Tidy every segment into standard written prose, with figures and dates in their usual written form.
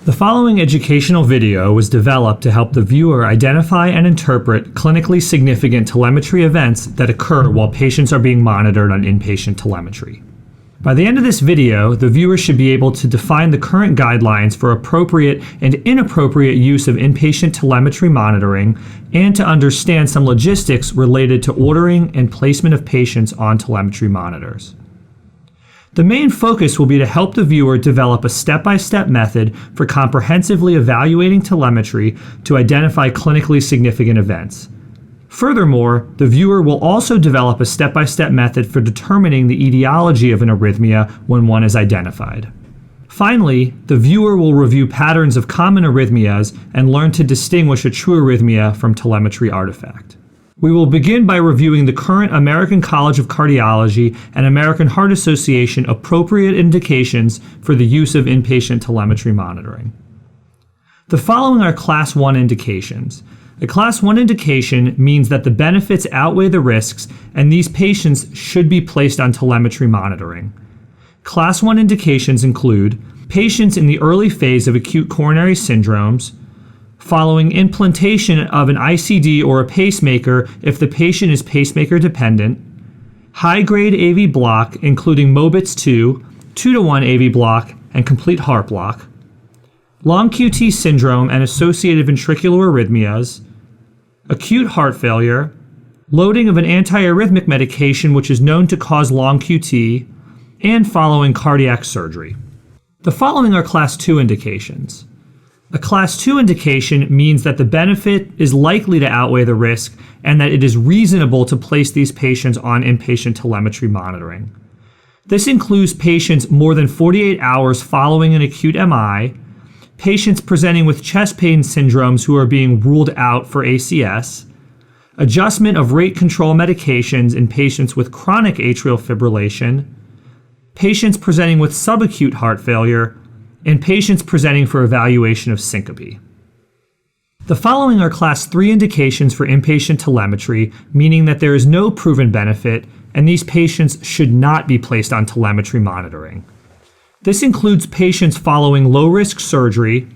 The following educational video was developed to help the viewer identify and interpret clinically significant telemetry events that occur while patients are being monitored on inpatient telemetry. By the end of this video, the viewer should be able to define the current guidelines for appropriate and inappropriate use of inpatient telemetry monitoring and to understand some logistics related to ordering and placement of patients on telemetry monitors. The main focus will be to help the viewer develop a step-by-step method for comprehensively evaluating telemetry to identify clinically significant events. Furthermore, the viewer will also develop a step-by-step method for determining the etiology of an arrhythmia when one is identified. Finally, the viewer will review patterns of common arrhythmias and learn to distinguish a true arrhythmia from telemetry artifact. We will begin by reviewing the current American College of Cardiology and American Heart Association appropriate indications for the use of inpatient telemetry monitoring. The following are Class 1 indications. A Class 1 indication means that the benefits outweigh the risks, and these patients should be placed on telemetry monitoring. Class 1 indications include patients in the early phase of acute coronary syndromes, following implantation of an ICD or a pacemaker if the patient is pacemaker dependent, high-grade AV block including Mobitz 2, 2-to-1 AV block, and complete heart block, long QT syndrome and associated ventricular arrhythmias, acute heart failure, loading of an antiarrhythmic medication which is known to cause long QT, and following cardiac surgery. The following are Class 2 indications. A Class 2 indication means that the benefit is likely to outweigh the risk and that it is reasonable to place these patients on inpatient telemetry monitoring. This includes patients more than 48 hours following an acute MI, patients presenting with chest pain syndromes who are being ruled out for ACS, adjustment of rate control medications in patients with chronic atrial fibrillation, patients presenting with subacute heart failure, and patients presenting for evaluation of syncope. The following are Class 3 indications for inpatient telemetry, meaning that there is no proven benefit, and these patients should not be placed on telemetry monitoring. This includes patients following low-risk surgery,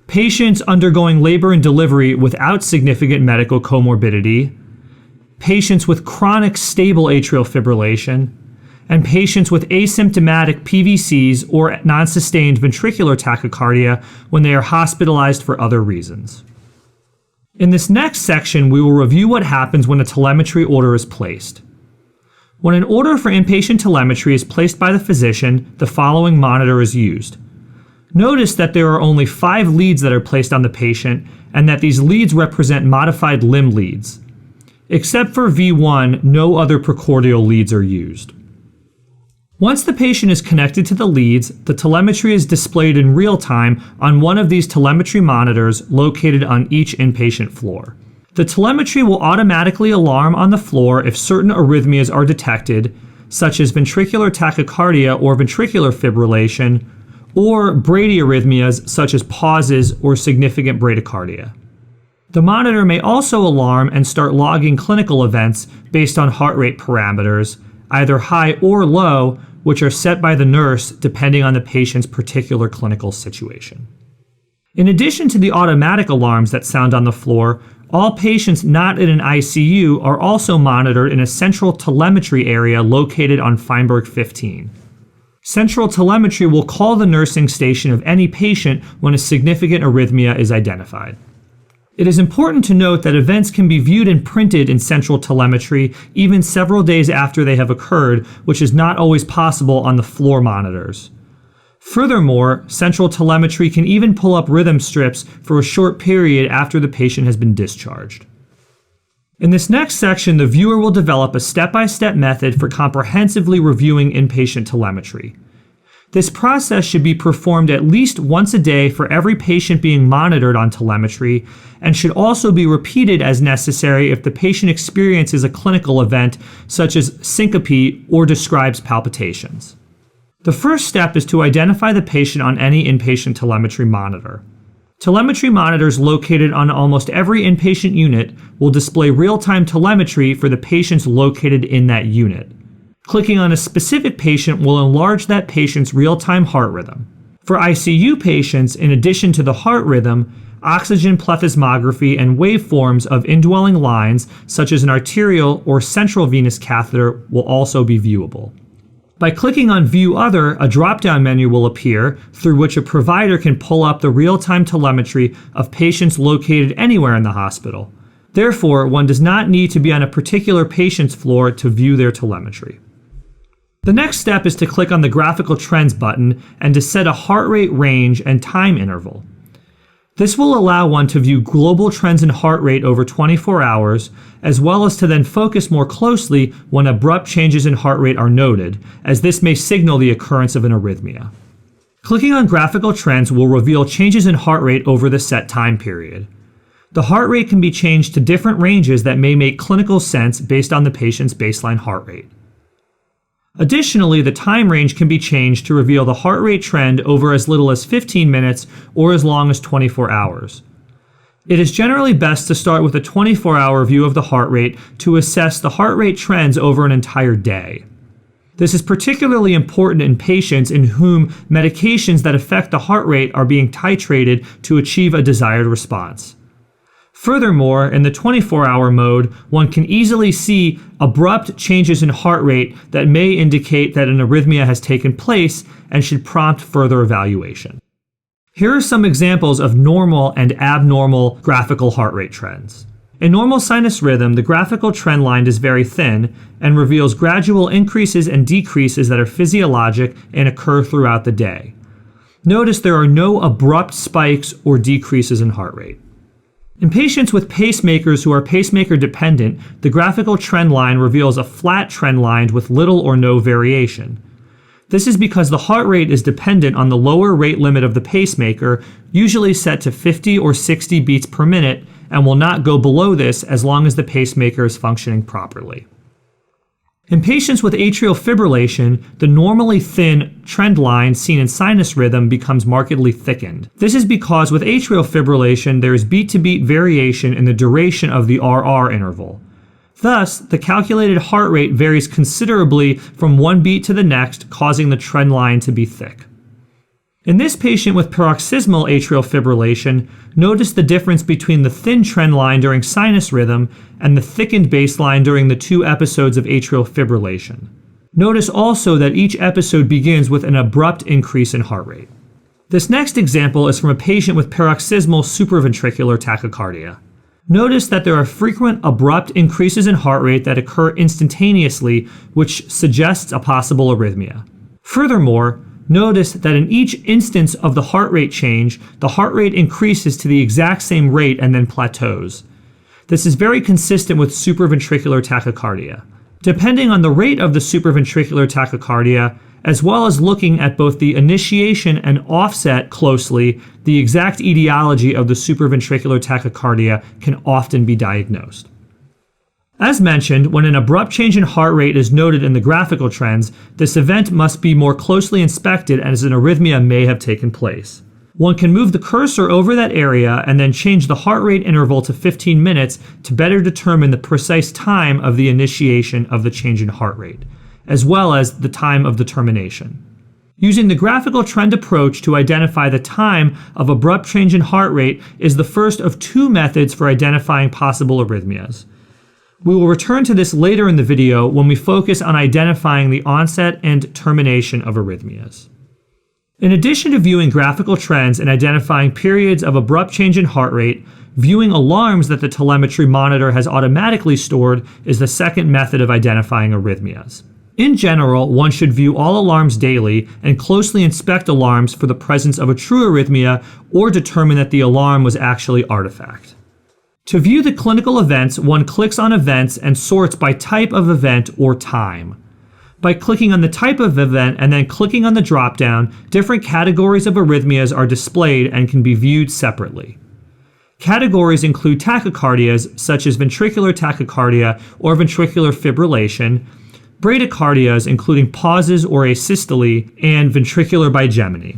patients undergoing labor and delivery without significant medical comorbidity, patients with chronic stable atrial fibrillation, and patients with asymptomatic PVCs or non-sustained ventricular tachycardia when they are hospitalized for other reasons. In this next section, we will review what happens when a telemetry order is placed. When an order for inpatient telemetry is placed by the physician, the following monitor is used. Notice that there are only 5 leads that are placed on the patient and that these leads represent modified limb leads. Except for V1, no other precordial leads are used. Once the patient is connected to the leads, the telemetry is displayed in real time on one of these telemetry monitors located on each inpatient floor. The telemetry will automatically alarm on the floor if certain arrhythmias are detected, such as ventricular tachycardia or ventricular fibrillation, or bradyarrhythmias such as pauses or significant bradycardia. The monitor may also alarm and start logging clinical events based on heart rate parameters, either high or low, which are set by the nurse depending on the patient's particular clinical situation. In addition to the automatic alarms that sound on the floor, all patients not in an ICU are also monitored in a central telemetry area located on Feinberg 15. Central telemetry will call the nursing station of any patient when a significant arrhythmia is identified. It is important to note that events can be viewed and printed in central telemetry even several days after they have occurred, which is not always possible on the floor monitors. Furthermore, central telemetry can even pull up rhythm strips for a short period after the patient has been discharged. In this next section, the viewer will develop a step-by-step method for comprehensively reviewing inpatient telemetry. This process should be performed at least once a day for every patient being monitored on telemetry and should also be repeated as necessary if the patient experiences a clinical event such as syncope or describes palpitations. The first step is to identify the patient on any inpatient telemetry monitor. Telemetry monitors located on almost every inpatient unit will display real-time telemetry for the patients located in that unit. Clicking on a specific patient will enlarge that patient's real-time heart rhythm. For ICU patients, in addition to the heart rhythm, oxygen plethysmography and waveforms of indwelling lines, such as an arterial or central venous catheter, will also be viewable. By clicking on View Other, a drop-down menu will appear through which a provider can pull up the real-time telemetry of patients located anywhere in the hospital. Therefore, one does not need to be on a particular patient's floor to view their telemetry. The next step is to click on the Graphical Trends button and to set a heart rate range and time interval. This will allow one to view global trends in heart rate over 24 hours, as well as to then focus more closely when abrupt changes in heart rate are noted, as this may signal the occurrence of an arrhythmia. Clicking on Graphical Trends will reveal changes in heart rate over the set time period. The heart rate can be changed to different ranges that may make clinical sense based on the patient's baseline heart rate. Additionally, the time range can be changed to reveal the heart rate trend over as little as 15 minutes or as long as 24 hours. It is generally best to start with a 24-hour view of the heart rate to assess the heart rate trends over an entire day. This is particularly important in patients in whom medications that affect the heart rate are being titrated to achieve a desired response. Furthermore, in the 24-hour mode, one can easily see abrupt changes in heart rate that may indicate that an arrhythmia has taken place and should prompt further evaluation. Here are some examples of normal and abnormal graphical heart rate trends. In normal sinus rhythm, the graphical trend line is very thin and reveals gradual increases and decreases that are physiologic and occur throughout the day. Notice there are no abrupt spikes or decreases in heart rate. In patients with pacemakers who are pacemaker dependent, the graphical trend line reveals a flat trend line with little or no variation. This is because the heart rate is dependent on the lower rate limit of the pacemaker, usually set to 50 or 60 beats per minute, and will not go below this as long as the pacemaker is functioning properly. In patients with atrial fibrillation, the normally thin trend line seen in sinus rhythm becomes markedly thickened. This is because with atrial fibrillation, there is beat-to-beat variation in the duration of the RR interval. Thus, the calculated heart rate varies considerably from one beat to the next, causing the trend line to be thick. In this patient with paroxysmal atrial fibrillation, notice the difference between the thin trend line during sinus rhythm and the thickened baseline during the 2 episodes of atrial fibrillation. Notice also that each episode begins with an abrupt increase in heart rate. This next example is from a patient with paroxysmal supraventricular tachycardia. Notice that there are frequent abrupt increases in heart rate that occur instantaneously, which suggests a possible arrhythmia. Furthermore, notice that in each instance of the heart rate change, the heart rate increases to the exact same rate and then plateaus. This is very consistent with supraventricular tachycardia. Depending on the rate of the supraventricular tachycardia, as well as looking at both the initiation and offset closely, the exact etiology of the supraventricular tachycardia can often be diagnosed. As mentioned, when an abrupt change in heart rate is noted in the graphical trends, this event must be more closely inspected as an arrhythmia may have taken place. One can move the cursor over that area and then change the heart rate interval to 15 minutes to better determine the precise time of the initiation of the change in heart rate, as well as the time of the termination. Using the graphical trend approach to identify the time of abrupt change in heart rate is the first of 2 methods for identifying possible arrhythmias. We will return to this later in the video when we focus on identifying the onset and termination of arrhythmias. In addition to viewing graphical trends and identifying periods of abrupt change in heart rate, viewing alarms that the telemetry monitor has automatically stored is the second method of identifying arrhythmias. In general, one should view all alarms daily and closely inspect alarms for the presence of a true arrhythmia or determine that the alarm was actually artifact. To view the clinical events, one clicks on Events and sorts by type of event or time. By clicking on the type of event and then clicking on the drop-down, different categories of arrhythmias are displayed and can be viewed separately. Categories include tachycardias, such as ventricular tachycardia or ventricular fibrillation, bradycardias, including pauses or asystole, and ventricular bigeminy.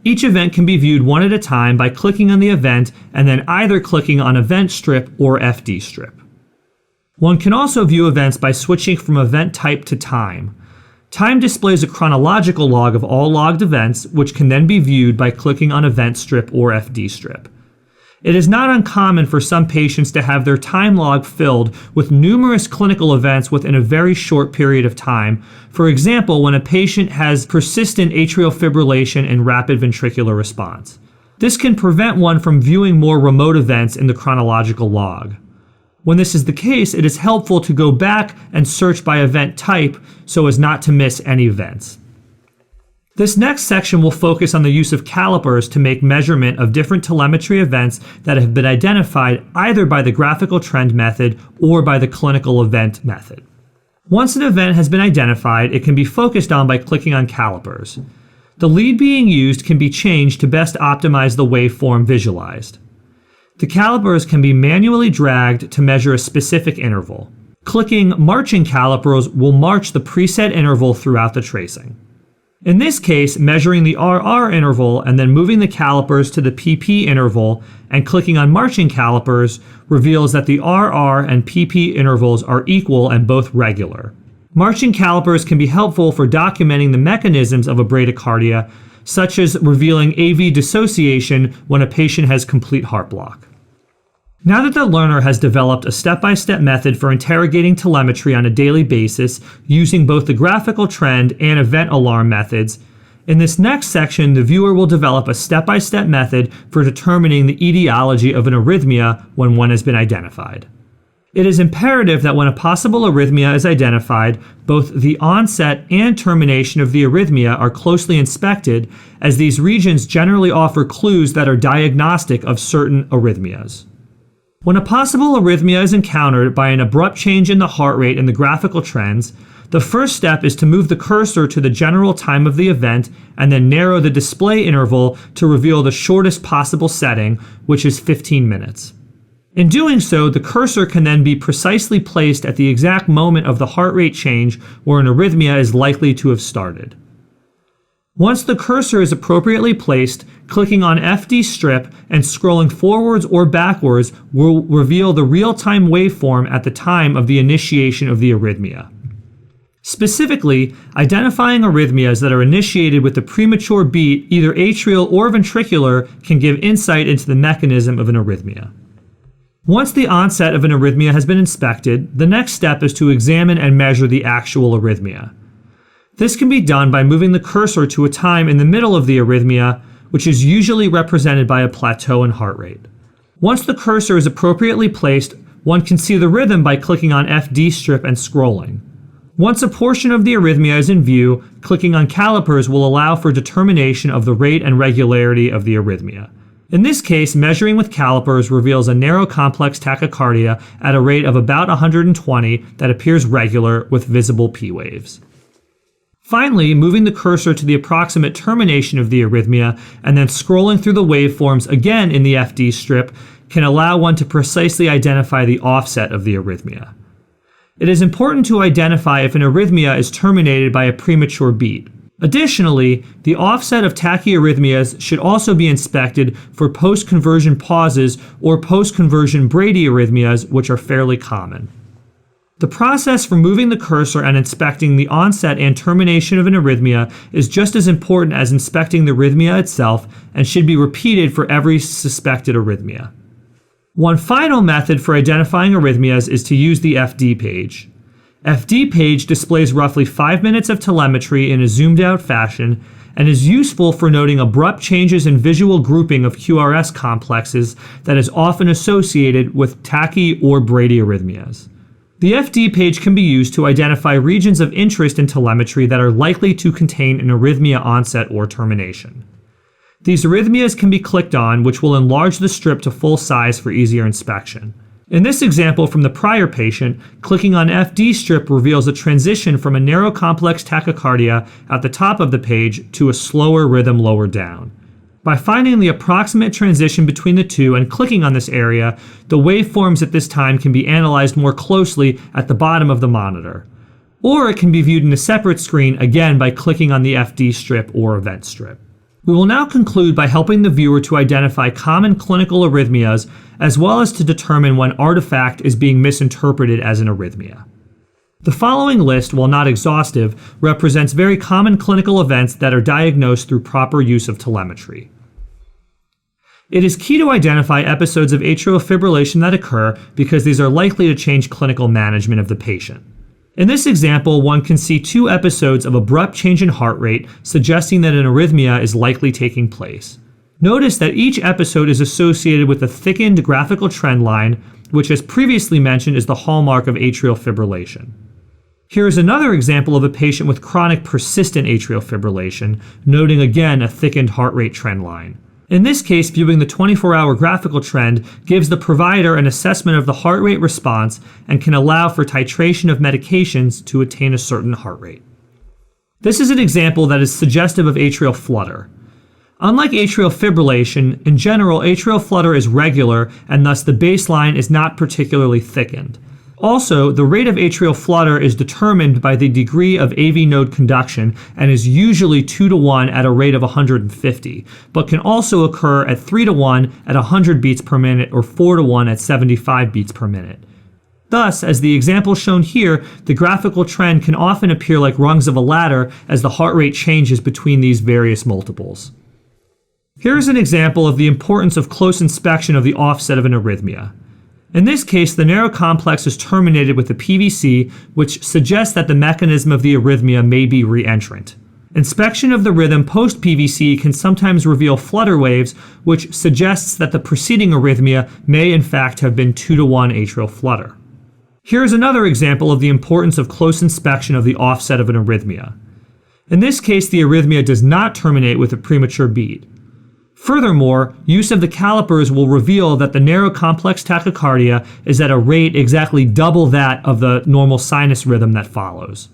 Each event can be viewed one at a time by clicking on the event and then either clicking on Event Strip or FD Strip. One can also view events by switching from event type to time. Time displays a chronological log of all logged events, which can then be viewed by clicking on Event Strip or FD Strip. It is not uncommon for some patients to have their time log filled with numerous clinical events within a very short period of time. For example, when a patient has persistent atrial fibrillation and rapid ventricular response. This can prevent one from viewing more remote events in the chronological log. When this is the case, it is helpful to go back and search by event type so as not to miss any events. This next section will focus on the use of calipers to make measurement of different telemetry events that have been identified either by the graphical trend method or by the clinical event method. Once an event has been identified, it can be focused on by clicking on calipers. The lead being used can be changed to best optimize the waveform visualized. The calipers can be manually dragged to measure a specific interval. Clicking Marching Calipers will march the preset interval throughout the tracing. In this case, measuring the RR interval and then moving the calipers to the PP interval and clicking on Marching Calipers reveals that the RR and PP intervals are equal and both regular. Marching calipers can be helpful for documenting the mechanisms of a bradycardia, such as revealing AV dissociation when a patient has complete heart block. Now that the learner has developed a step-by-step method for interrogating telemetry on a daily basis using both the graphical trend and event alarm methods, in this next section the viewer will develop a step-by-step method for determining the etiology of an arrhythmia when one has been identified. It is imperative that when a possible arrhythmia is identified, both the onset and termination of the arrhythmia are closely inspected, as these regions generally offer clues that are diagnostic of certain arrhythmias. When a possible arrhythmia is encountered by an abrupt change in the heart rate in the graphical trends, the first step is to move the cursor to the general time of the event and then narrow the display interval to reveal the shortest possible setting, which is 15 minutes. In doing so, the cursor can then be precisely placed at the exact moment of the heart rate change where an arrhythmia is likely to have started. Once the cursor is appropriately placed, clicking on FD Strip and scrolling forwards or backwards will reveal the real-time waveform at the time of the initiation of the arrhythmia. Specifically, identifying arrhythmias that are initiated with a premature beat, either atrial or ventricular, can give insight into the mechanism of an arrhythmia. Once the onset of an arrhythmia has been inspected, the next step is to examine and measure the actual arrhythmia. This can be done by moving the cursor to a time in the middle of the arrhythmia, which is usually represented by a plateau in heart rate. Once the cursor is appropriately placed, one can see the rhythm by clicking on FD Strip and scrolling. Once a portion of the arrhythmia is in view, clicking on calipers will allow for determination of the rate and regularity of the arrhythmia. In this case, measuring with calipers reveals a narrow complex tachycardia at a rate of about 120 that appears regular with visible P waves. Finally, moving the cursor to the approximate termination of the arrhythmia and then scrolling through the waveforms again in the FD Strip can allow one to precisely identify the offset of the arrhythmia. It is important to identify if an arrhythmia is terminated by a premature beat. Additionally, the offset of tachyarrhythmias should also be inspected for post-conversion pauses or post-conversion bradyarrhythmias, which are fairly common. The process for moving the cursor and inspecting the onset and termination of an arrhythmia is just as important as inspecting the arrhythmia itself and should be repeated for every suspected arrhythmia. One final method for identifying arrhythmias is to use the FD page. FD page displays roughly 5 minutes of telemetry in a zoomed out fashion and is useful for noting abrupt changes in visual grouping of QRS complexes that is often associated with tachy or bradyarrhythmias. The FD page can be used to identify regions of interest in telemetry that are likely to contain an arrhythmia onset or termination. These arrhythmias can be clicked on, which will enlarge the strip to full size for easier inspection. In this example from the prior patient, clicking on FD Strip reveals a transition from a narrow complex tachycardia at the top of the page to a slower rhythm lower down. By finding the approximate transition between the two and clicking on this area, the waveforms at this time can be analyzed more closely at the bottom of the monitor. Or it can be viewed in a separate screen, again by clicking on the FD Strip or Event Strip. We will now conclude by helping the viewer to identify common clinical arrhythmias as well as to determine when artifact is being misinterpreted as an arrhythmia. The following list, while not exhaustive, represents very common clinical events that are diagnosed through proper use of telemetry. It is key to identify episodes of atrial fibrillation that occur because these are likely to change clinical management of the patient. In this example, one can see 2 episodes of abrupt change in heart rate, suggesting that an arrhythmia is likely taking place. Notice that each episode is associated with a thickened graphical trend line, which, as previously mentioned, is the hallmark of atrial fibrillation. Here is another example of a patient with chronic persistent atrial fibrillation, noting again a thickened heart rate trend line. In this case, viewing the 24-hour graphical trend gives the provider an assessment of the heart rate response and can allow for titration of medications to attain a certain heart rate. This is an example that is suggestive of atrial flutter. Unlike atrial fibrillation, in general, atrial flutter is regular and thus the baseline is not particularly thickened. Also, the rate of atrial flutter is determined by the degree of AV node conduction and is usually 2-to-1 at a rate of 150, but can also occur at 3-to-1 at 100 beats per minute or 4-to-1 at 75 beats per minute. Thus, as the example shown here, the graphical trend can often appear like rungs of a ladder as the heart rate changes between these various multiples. Here is an example of the importance of close inspection of the offset of an arrhythmia. In this case, the narrow complex is terminated with a PVC, which suggests that the mechanism of the arrhythmia may be reentrant. Inspection of the rhythm post-PVC can sometimes reveal flutter waves, which suggests that the preceding arrhythmia may in fact have been 2-to-1 atrial flutter. Here is another example of the importance of close inspection of the offset of an arrhythmia. In this case, the arrhythmia does not terminate with a premature beat. Furthermore, use of the calipers will reveal that the narrow complex tachycardia is at a rate exactly double that of the normal sinus rhythm that follows.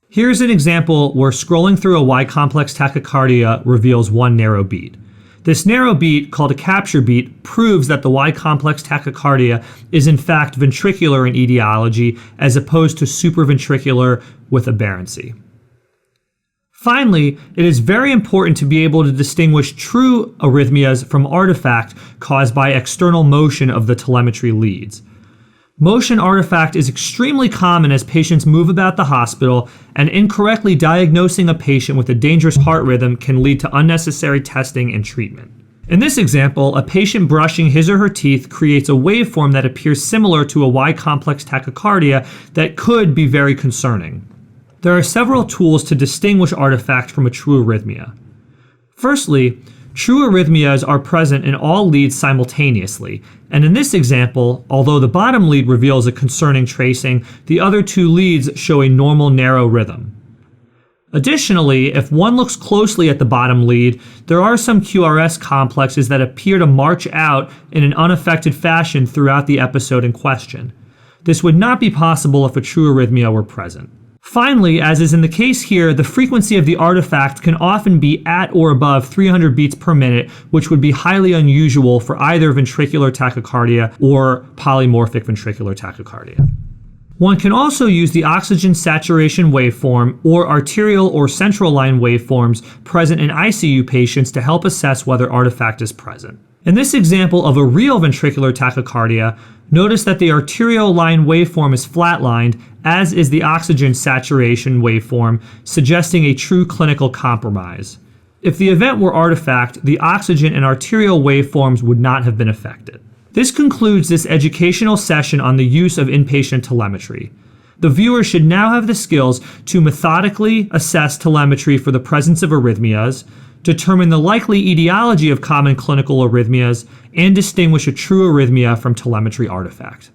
Here's an example where scrolling through a Y complex tachycardia reveals one narrow beat. This narrow beat, called a capture beat, proves that the Y complex tachycardia is in fact ventricular in etiology as opposed to supraventricular with aberrancy. Finally, it is very important to be able to distinguish true arrhythmias from artifact caused by external motion of the telemetry leads. Motion artifact is extremely common as patients move about the hospital, and incorrectly diagnosing a patient with a dangerous heart rhythm can lead to unnecessary testing and treatment. In this example, a patient brushing his or her teeth creates a waveform that appears similar to a Y complex tachycardia that could be very concerning. There are several tools to distinguish artifact from a true arrhythmia. Firstly, true arrhythmias are present in all leads simultaneously, and in this example, although the bottom lead reveals a concerning tracing, the other 2 leads show a normal narrow rhythm. Additionally, if one looks closely at the bottom lead, there are some QRS complexes that appear to march out in an unaffected fashion throughout the episode in question. This would not be possible if a true arrhythmia were present. Finally, as is in the case here, the frequency of the artifact can often be at or above 300 beats per minute, which would be highly unusual for either ventricular tachycardia or polymorphic ventricular tachycardia. One can also use the oxygen saturation waveform or arterial or central line waveforms present in ICU patients to help assess whether artifact is present. In this example of a real ventricular tachycardia, notice that the arterial line waveform is flatlined, as is the oxygen saturation waveform, suggesting a true clinical compromise. If the event were artifact, the oxygen and arterial waveforms would not have been affected. This concludes this educational session on the use of inpatient telemetry. The viewer should now have the skills to methodically assess telemetry for the presence of arrhythmias, determine the likely etiology of common clinical arrhythmias, and distinguish a true arrhythmia from telemetry artifact.